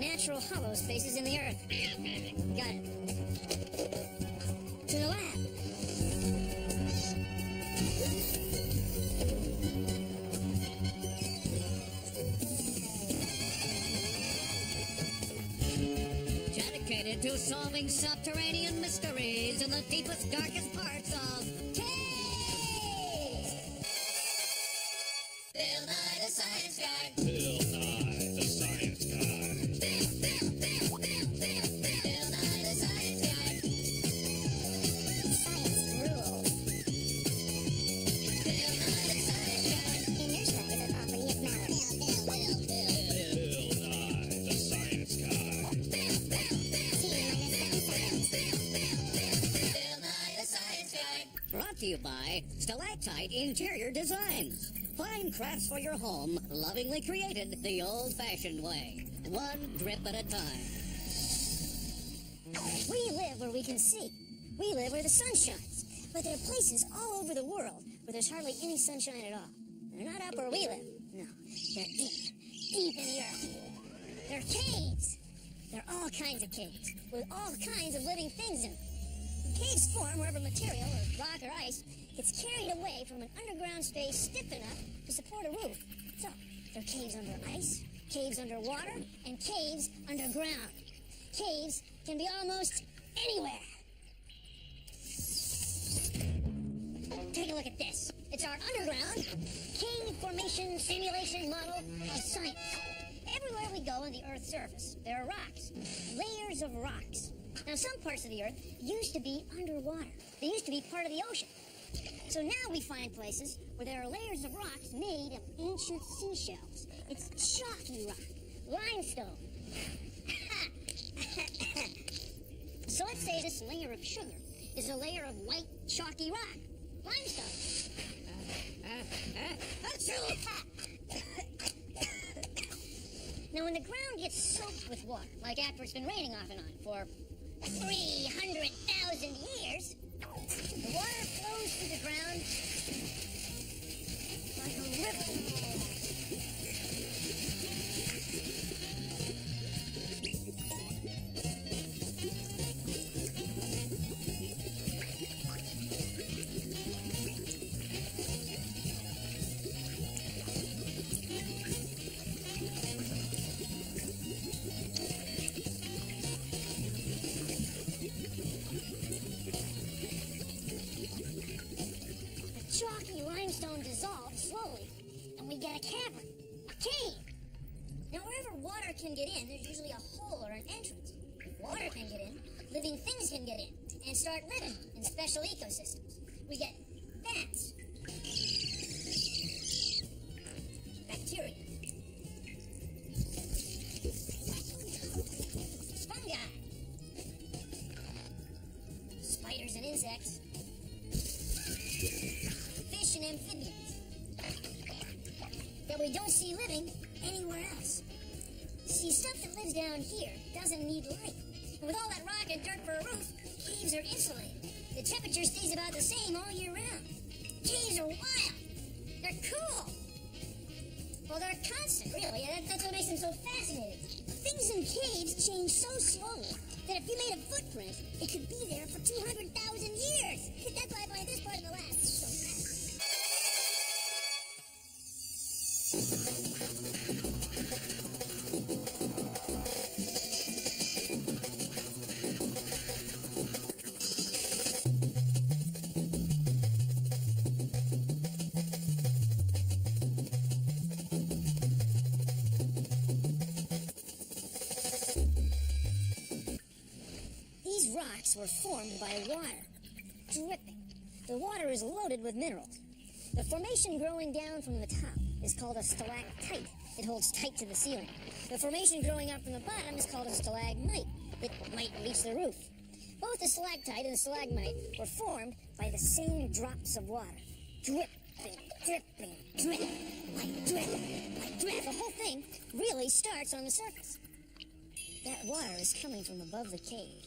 natural hollow spaces in the earth. Got it. To the lab. Dedicated to solving subterranean mysteries in the deepest, darkest parts of caves. Bill Nye the Science Guy. Bill Nye the Science Guy. Bill Nye the Science Guy. Science rules. Bill Nye the Science Guy. Inertia is an operity of matter. Bill Nye the Science Guy. Bill Nye the Science Guy. Brought to you by Stalactite Interior Designs. Fine crafts for your home, lovingly created the old-fashioned way. One drip at a time. We live where we can see. We live where the sun shines. But there are places all over the world where there's hardly any sunshine at all. They're not up where we live. No, they're deep, deep in the earth. They're caves. There are all kinds of caves with all kinds of living things in them. Caves form wherever material, or rock or ice, gets carried away from an underground space stiff enough to support a roof. So, there are caves under ice, caves under water, and caves underground. Caves can be almost anywhere. Take a look at this. It's our underground cave formation simulation model of science. Everywhere we go on the Earth's surface, there are rocks, layers of rocks. Now, some parts of the Earth used to be underwater. They used to be part of the ocean. So now we find places where there are layers of rocks made of ancient seashells. It's chalky rock, limestone. So let's say this layer of sugar is a layer of white, chalky rock, limestone. Now, when the ground gets soaked with water, like after it's been raining off and on for 300,000 years, the water flows through the ground like a river. Chalky limestone dissolves slowly, and we get a cavern, a cave. Now, wherever water can get in, there's usually a hole or an entrance. If water can get in, living things can get in and start living in special ecosystems. We get bats, bacteria, fungi, spiders and insects, fish and amphibians that we don't see living anywhere else. See, stuff that lives down here doesn't need light. And with all that rock and dirt for a roof, caves are insulated. The temperature stays about the same all year round. Caves are wild. They're cool. Well, they're constant, really. That's what makes them so fascinating. Things in caves change so slowly that if you made a footprint, it could be there for 200,000 years. That's why this part of the last is so fast. These rocks were formed by water, dripping. The water is loaded with minerals. The formation growing down from the top is called a stalactite. It holds tight to the ceiling. The formation growing up from the bottom is called a stalagmite. It might reach the roof. Both the stalactite and the stalagmite were formed by the same drops of water. Dripping, dripping, drip, like drip, like drip. The whole thing really starts on the surface. That water is coming from above the cave.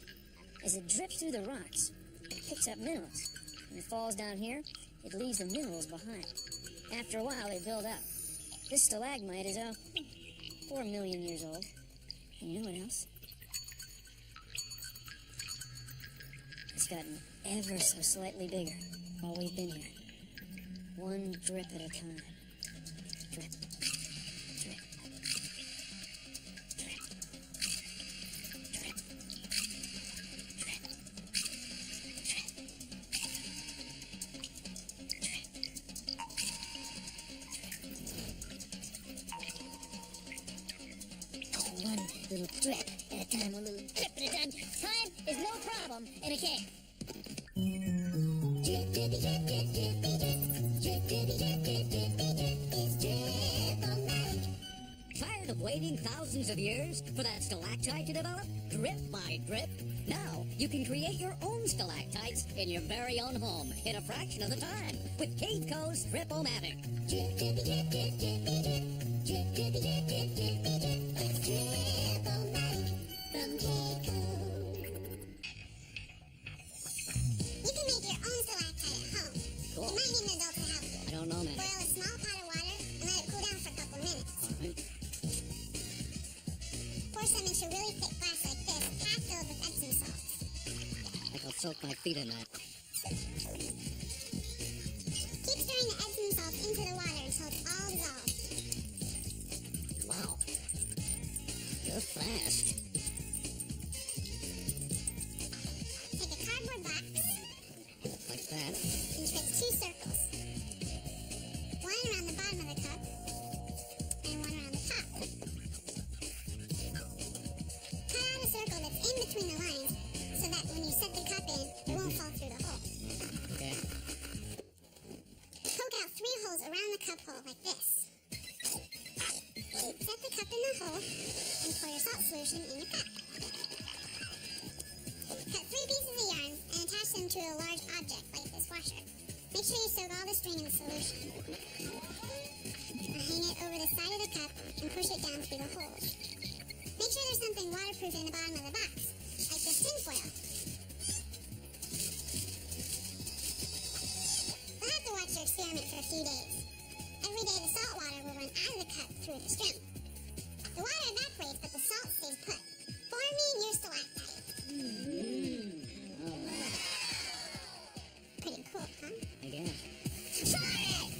As it drips through the rocks, it picks up minerals. When it falls down here, it leaves the minerals behind. After a while, they build up. This stalagmite is, 4 million years old. And you know what else? It's gotten ever so slightly bigger while we've been here. One drip at a time. Drip. Drip. Drip. Drip. One little drip at a time, one little drip at a time. Time is no problem in a cave. Drip, drippy, drip, drip, drippy, drip. Drip, drippy, drip, drip, drippy, drip. It's drip-o-matic. Tired of waiting thousands of years for that stalactite to develop, drip by drip? Now, you can create your own stalactites in your very own home in a fraction of the time with Cave Co's Drip-O-Matic. Drip, drippy, drip, drip, drippy, drip. Drip, drippy, drip, drip, drippy, drip. It's Drip-O-Matic from Cave Co. You can make your own stalactite at home. Cool. You might need an adult to help you. I don't know, man. Boil a small pot of water and let it cool down for a couple minutes. Alright. Pour some into a really thick glass like this, half filled with Epsom salts. I think I'll soak my feet in that. Keep stirring the Epsom salts into the water until it's all dissolved. Wow. You're fast. Take a cardboard box Like that. and twist 2 circles. One around the bottom of the cup and one around the top. Cut out a circle that's in between the lines so that when you set the cup in, it won't fall through the hole. Okay. Poke out 3 holes around the cup hole like this. Set the cup in the hole and pour your salt solution in your cup. Cut 3 pieces of yarn and attach them to a large object like this washer. Make sure you soak all the string in the solution. Now hang it over the side of the cup and push it down through the holes. Make sure there's something waterproof in the bottom of the box, like this tin foil. We'll have to watch your experiment for a few days. Every day the salt water will run out of the cup through the string. The water evaporates, but the salt stays put, forming your stalactite. Pretty cool, huh? I guess. Try it!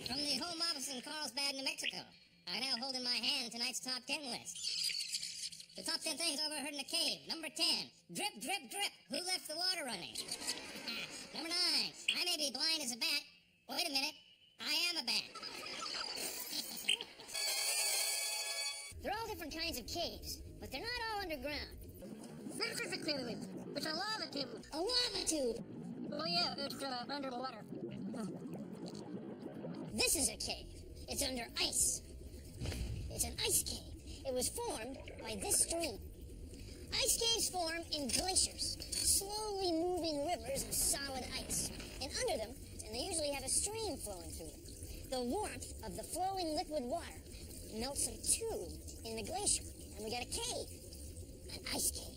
From the home office in Carlsbad, New Mexico, I now hold in my hand tonight's top 10 list. The top 10 things overheard in a cave. Number 10, drip, drip, drip. Who left the water running? Number 9, I may be blind as a bat. Wait a minute, I am a bat. They're all different kinds of caves, but they're not all underground. This is a cave. It's a lava tube. A lava tube! Oh yeah, it's underwater. This is a cave. It's under ice. It's an ice cave. It was formed by this stream. Ice caves form in glaciers, slowly moving rivers of solid ice. And under them, and they usually have a stream flowing through them. The warmth of the flowing liquid water melts a tube in the glacier, and we get a cave, an ice cave.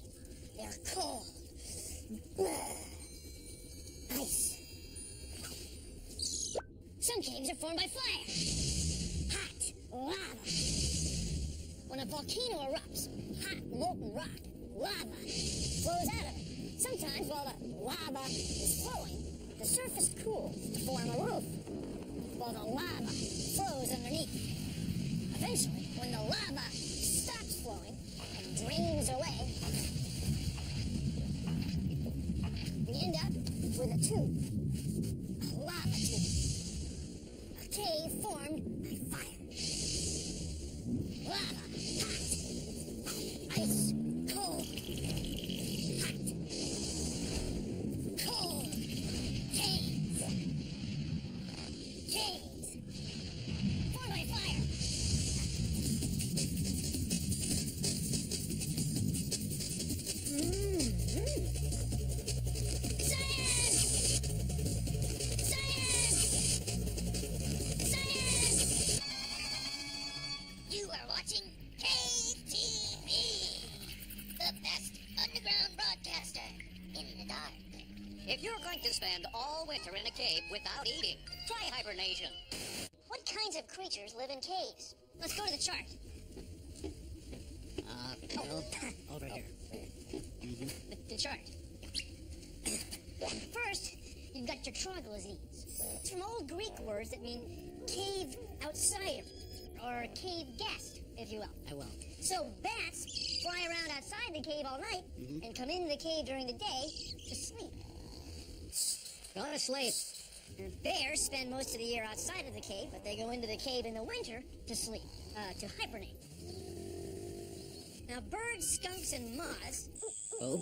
They're cold. Ice. Some caves are formed by fire. Hot lava. When a volcano erupts, hot molten rock, lava, flows out of it. Sometimes while the lava is flowing, the surface cools to form a roof, while the lava flows underneath. Eventually, when the lava stops flowing and drains away, we end up with a tube, a lava tube, a cave formed by fire. Lava, hot, ice, cold, hot, cold, caves, caves, formed by fire. Science! Science! Science! You are watching Cave TV, the best underground broadcaster in the dark. If you're going to spend all winter in a cave without eating, try hibernation. What kinds of creatures live in caves? Let's go to the chart. Over here. The chart. First, you've got your troglodytes. It's from old Greek words that mean cave outsider, or cave guest, if you will. I will. So bats fly around outside the cave all night and come into the cave during the day to sleep. Go to sleep. And bears spend most of the year outside of the cave, but they go into the cave in the winter to sleep, to hibernate. Now birds, skunks, and moths, Oh?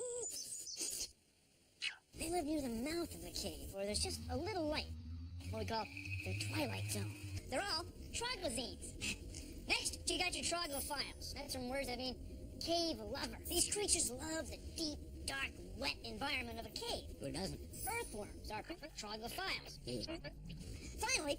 they live near the mouth of the cave, where there's just a little light, what we call the twilight zone. They're all troglodytes. Next, you got your troglophiles. That's from words that mean cave lover. These creatures love the deep, dark, wet environment of a cave. Who doesn't? Earthworms are troglophiles. Yeah. Finally,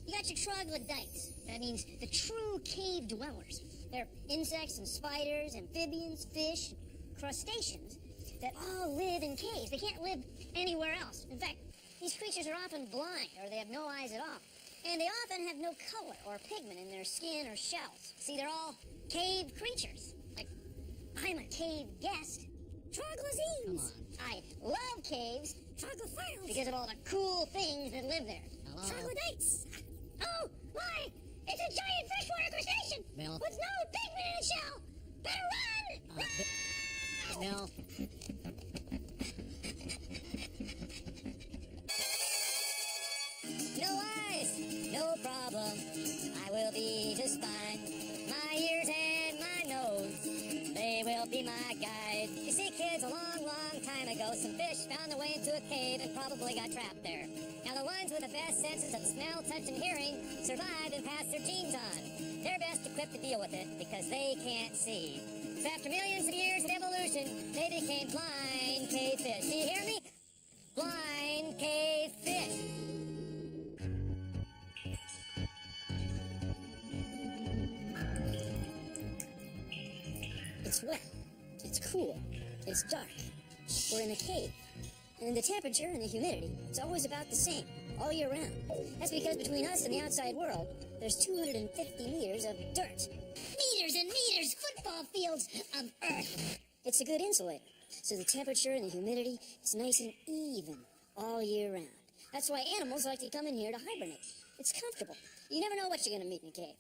you got your troglodytes. That means the true cave dwellers. They're insects and spiders, amphibians, fish, crustaceans that all live in caves. They can't live anywhere else. In fact, these creatures are often blind, or they have no eyes at all. And they often have no color or pigment in their skin or shells. See, they're all cave creatures. Like, I'm a cave guest. Troglodytes. Come on. I love caves. Troglophiles. Because of all the cool things that live there. Hello? Troglodytes. Oh, my! It's a giant freshwater crustacean! Bill? With no pigment in its shell! Better run! Bill? No eyes, no problem. I will be just fine. My ears and my nose, they will be my guide. You see, kids, a long, long time ago, some fish found their way into a cave and probably got trapped there. Now, the ones with the best senses of smell, touch, and hearing survived and passed their genes on. They're best equipped to deal with it because they can't see. So after millions of years of evolution, they became blind cave fish. Do you hear me? Blind cave fish. It's wet. It's cool. It's dark. We're in a cave. And the temperature and the humidity, it's always about the same, all year round. That's because between us and the outside world, there's 250 meters of dirt. Meters and meters, football fields of earth. It's a good insulator. So the temperature and the humidity is nice and even all year round. That's why animals like to come in here to hibernate. It's comfortable. You never know what you're going to meet in a cave.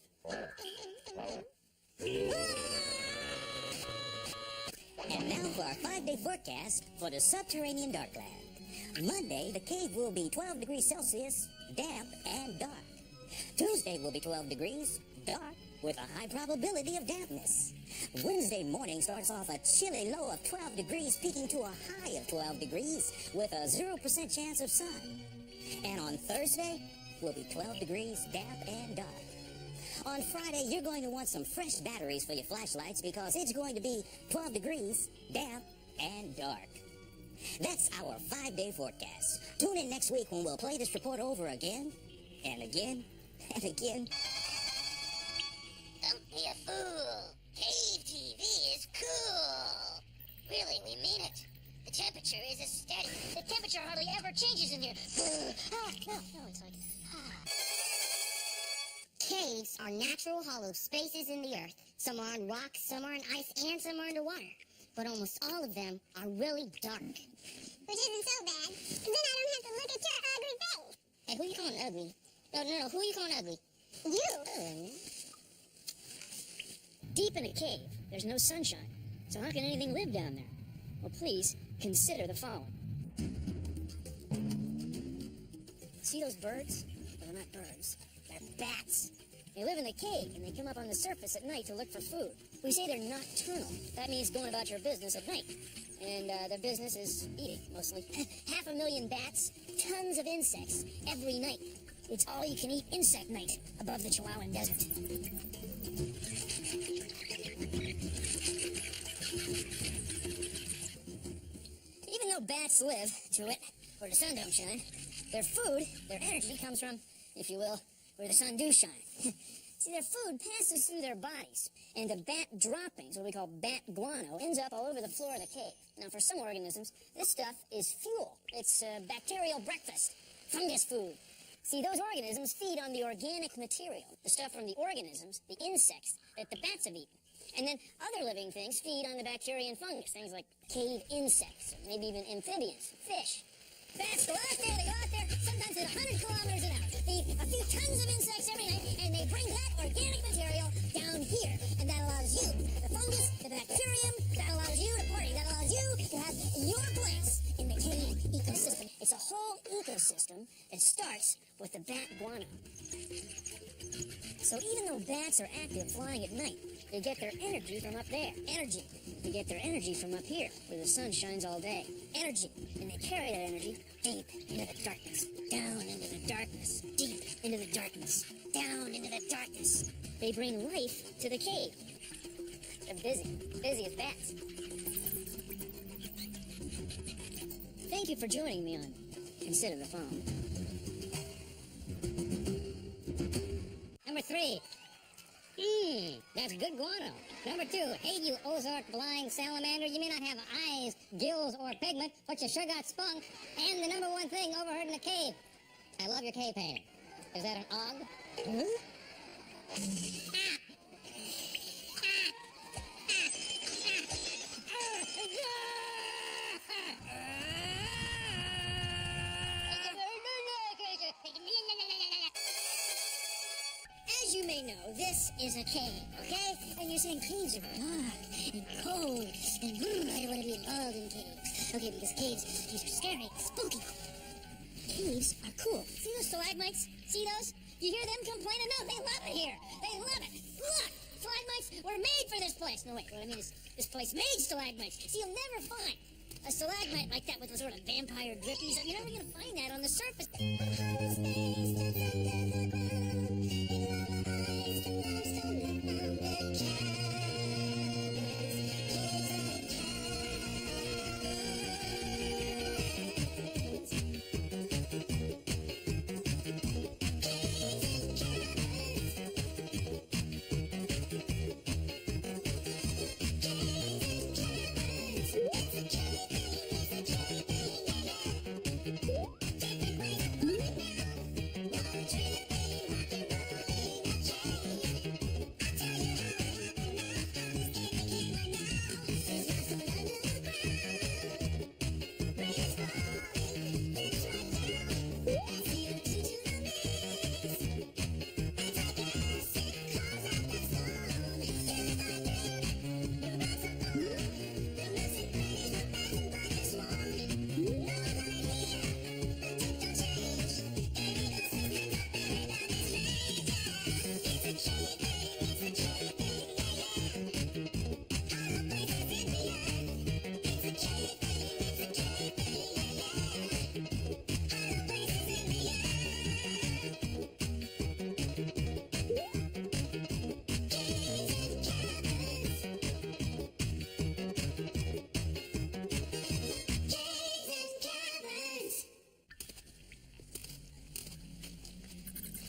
And now for our 5-day forecast for the subterranean darkland. Monday, the cave will be 12 degrees Celsius, damp and dark. Tuesday will be 12 degrees, dark, with a high probability of dampness. Wednesday morning starts off a chilly low of 12 degrees, peaking to a high of 12 degrees, with a 0% chance of sun. And on Thursday, will be 12 degrees, damp and dark. On Friday, you're going to want some fresh batteries for your flashlights because it's going to be 12 degrees, damp, and dark. That's our 5-day forecast. Tune in next week when we'll play this report over again, and again, and again. Don't be a fool. Cave TV is cool. Really, we mean it. The temperature is a steady. The temperature hardly ever changes in here. No, it's like... Caves are natural hollow spaces in the earth. Some are on rocks, some are in ice, and some are underwater. But almost all of them are really dark. Which isn't so bad. Then I don't have to look at your ugly face. Hey, who you calling ugly? No, who you calling ugly? You. Deep in a cave, there's no sunshine. So how can anything live down there? Well, please, consider the following. See those birds? Well, they're not birds. They're bats. They live in the cave, and they come up on the surface at night to look for food. We say they're nocturnal. That means going about your business at night. And their business is eating, mostly. 500,000 bats, tons of insects, every night. It's all-you-can-eat insect night above the Chihuahuan Desert. Even though bats live, to it, where the sun don't shine, their food, their energy comes from, if you will, where the sun do shine. See, their food passes through their bodies, and the bat droppings, what we call bat guano, ends up all over the floor of the cave. Now, for some organisms, this stuff is fuel. It's bacterial breakfast, fungus food. See, those organisms feed on the organic material, the stuff from the organisms, the insects, that the bats have eaten. And then other living things feed on the bacteria and fungus, things like cave insects, or maybe even amphibians, fish. Bats go out there, they go out there, sometimes at 100 kilometers an hour. They eat a few tons of insects every night, and they bring that organic material down here. And that allows you, the fungus, the bacterium, that allows you to party, that allows you to have your place in the cave ecosystem. It's a whole ecosystem that starts with the bat guano. So even though bats are active flying at night, they get their energy from up there. Energy. They get their energy from up here, where the sun shines all day. Energy. And they carry that energy deep into the darkness. Down into the darkness. Deep into the darkness. Down into the darkness. They bring life to the cave. They're busy. Busy as bats. Thank you for joining me on Consider the Phone. Number 3. That's good guano. Number 2, hey you Ozark blind salamander, you may not have eyes, gills, or pigment, but you sure got spunk. And the number 1 thing overheard in the cave. I love your cave painting. Is that an og? As you may know, this is a cave, okay? And you're saying caves are dark and cold and I don't want to be involved in caves. Okay, because caves are scary, spooky. Caves are cool. See those stalagmites? See those? You hear them complaining? No, they love it here. They love it. Look, stalagmites were made for this place. No, wait, what I mean is this place made stalagmites. See, you'll never find a stalagmite like that with those sort of vampire drippies. You're never going to find that on the surface.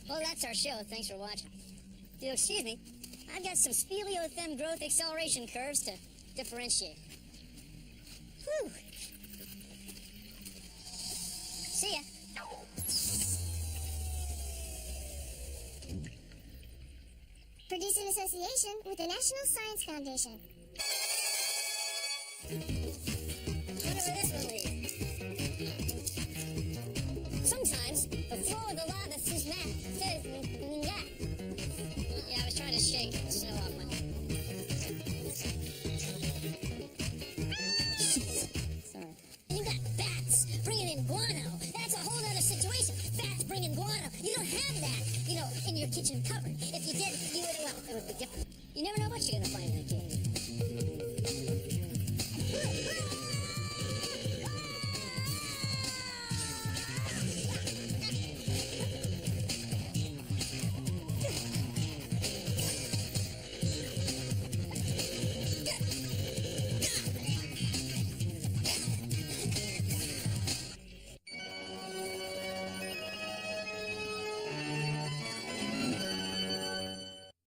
Well, that's our show. Thanks for watching. If you'll excuse me, I've got some speleothem growth acceleration curves to differentiate. Whew. See ya. Produced in association with the National Science Foundation. Whatever this one leads. Sometimes the flow of the lava says yeah. Yeah, I was trying to shake the snow off my. Sorry. You got bats bringing in guano. That's a whole other situation. Bats bringing guano. You don't have that, in your kitchen cupboard. If you did, you would, well, it would be different. You never know